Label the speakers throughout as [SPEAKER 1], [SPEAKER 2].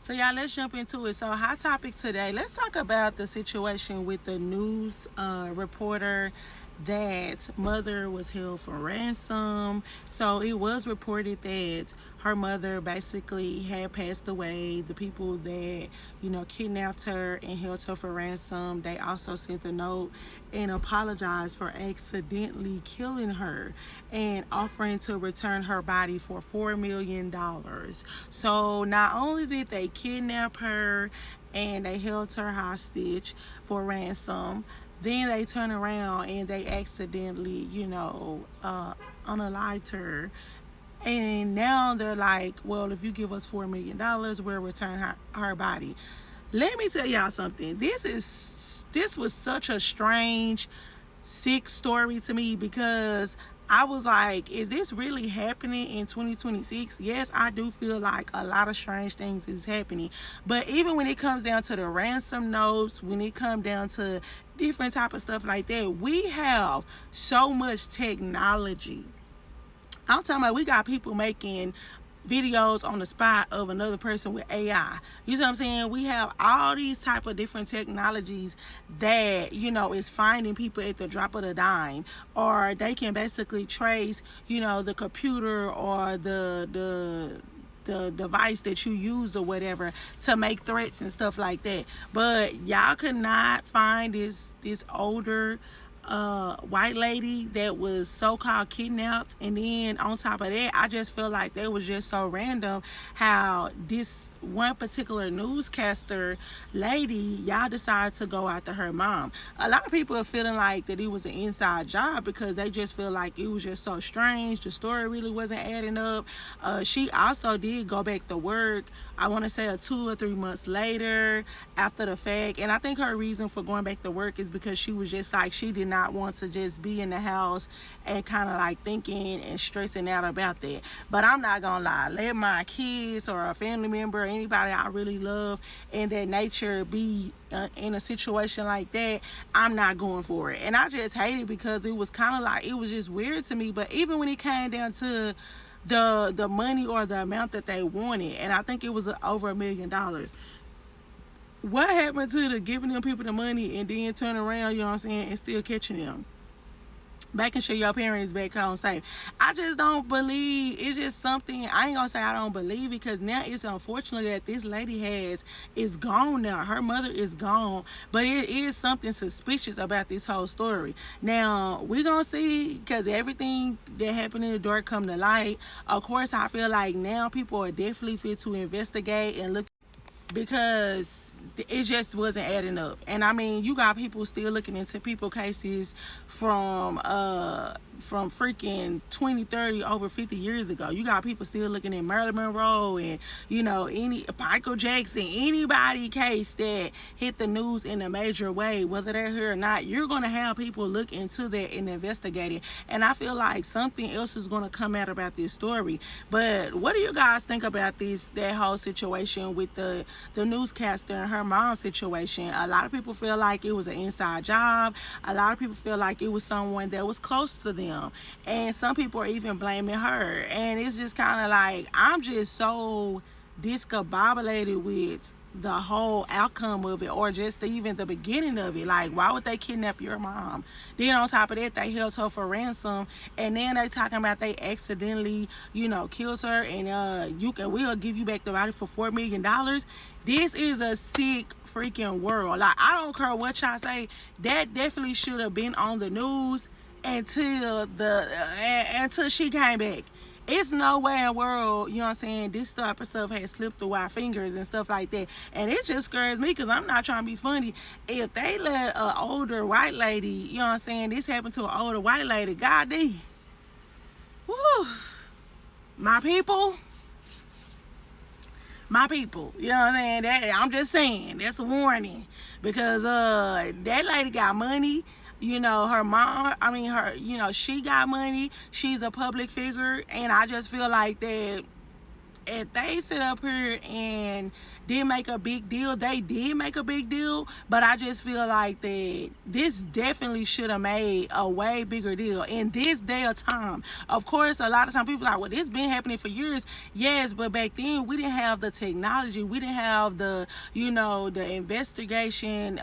[SPEAKER 1] So y'all, let's jump into it. So hot topic today, let's talk about the situation with the news reporter that mother was held for ransom. So it was reported that her mother basically had passed away. The people that, kidnapped her and held her for ransom, they also sent a note and apologized for accidentally killing her and offering to return her body for $4 million. So not only did they kidnap her and they held her hostage for ransom, then they turn around and they accidentally, unalived her. And now they're like, well, if you give us $4 million, we'll return her body. Let me tell y'all something. This was such a strange, sick story to me, because I was like, is this really happening in 2026? Yes, I do feel like a lot of strange things is happening. But even when it comes down to the ransom notes, when it comes down to different type of stuff like that, we have so much technology. I'm talking about, we got people making videos on the spot of another person with AI. You see what I'm saying? We have all these type of different technologies that, is finding people at the drop of the dime, or they can basically trace, the computer or the device that you use or whatever to make threats and stuff like that. But y'all could not find this older white lady that was so-called kidnapped. And then on top of that, I just feel like they was just so random how this one particular newscaster lady, y'all decided to go after her mom. A lot of people are feeling like that it was an inside job, because they just feel like it was just so strange. The story really wasn't adding up. She also did go back to work, I want to say 2 or 3 months later after the fact. And I think her reason for going back to work is because she was just like, she did not want to just be in the house and kind of like thinking and stressing out about that. But I'm not gonna lie, let my kids or a family member, anybody I really love in that nature, be in a situation like that, I'm not going for it. And I just hate it, because it was kind of like, it was just weird to me. But even when it came down to the money or the amount that they wanted, and I think it was over $1 million, what happened to the giving them people the money and then turn around, and still catching them back and sure your parents back home safe? I just don't believe. It's just something, I ain't gonna say I don't believe, because now it's unfortunate that this lady is gone now. Her mother is gone. But it is something suspicious about this whole story. Now we gonna see, because everything that happened in the dark come to light. Of course, I feel like now people are definitely fit to investigate and look, because it just wasn't adding up. And I mean, you got people still looking into people cases from freaking 20, 30, over 50 years ago. You got people still looking at Marilyn Monroe and any Michael Jackson, anybody case that hit the news in a major way, whether they're here or not. You're gonna have people look into that and investigate it. And I feel like something else is gonna come out about this story. But what do you guys think about that whole situation with the newscaster and her mom situation? A lot of people feel like it was an inside job. A lot of people feel like it was someone that was close to them. And some people are even blaming her. And it's just kind of like, I'm just so discombobulated with the whole outcome of it, or just even the beginning of it. Like, why would they kidnap your mom? Then on top of that, they held her for ransom, and then they talking about they accidentally, killed her, and we'll give you back the body for $4 million. This is a sick freaking world. Like, I don't care what y'all say, that definitely should have been on the news until she came back. It's no way in the world, this type of stuff has slipped through our fingers and stuff like that. And it just scares me, because I'm not trying to be funny. If they let an older white lady, this happened to an older white lady, God damn. Woo. My people, I'm just saying, that's a warning. Because that lady got money. Her mom, she got money. She's a public figure. And I just feel like that if they sit up here and did make a big deal, they did make a big deal, but I just feel like that this definitely should have made a way bigger deal in this day of time. Of course, a lot of time people are like, well, this been happening for years. Yes, but back then we didn't have the technology, we didn't have the, you know, the investigation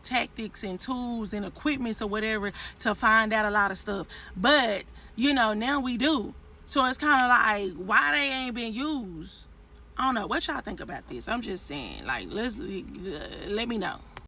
[SPEAKER 1] tactics and tools and equipment or whatever to find out a lot of stuff. But you know, now we do. So it's kind of like, why they ain't been used? I don't know. What y'all think about this? I'm just saying, like, let me know.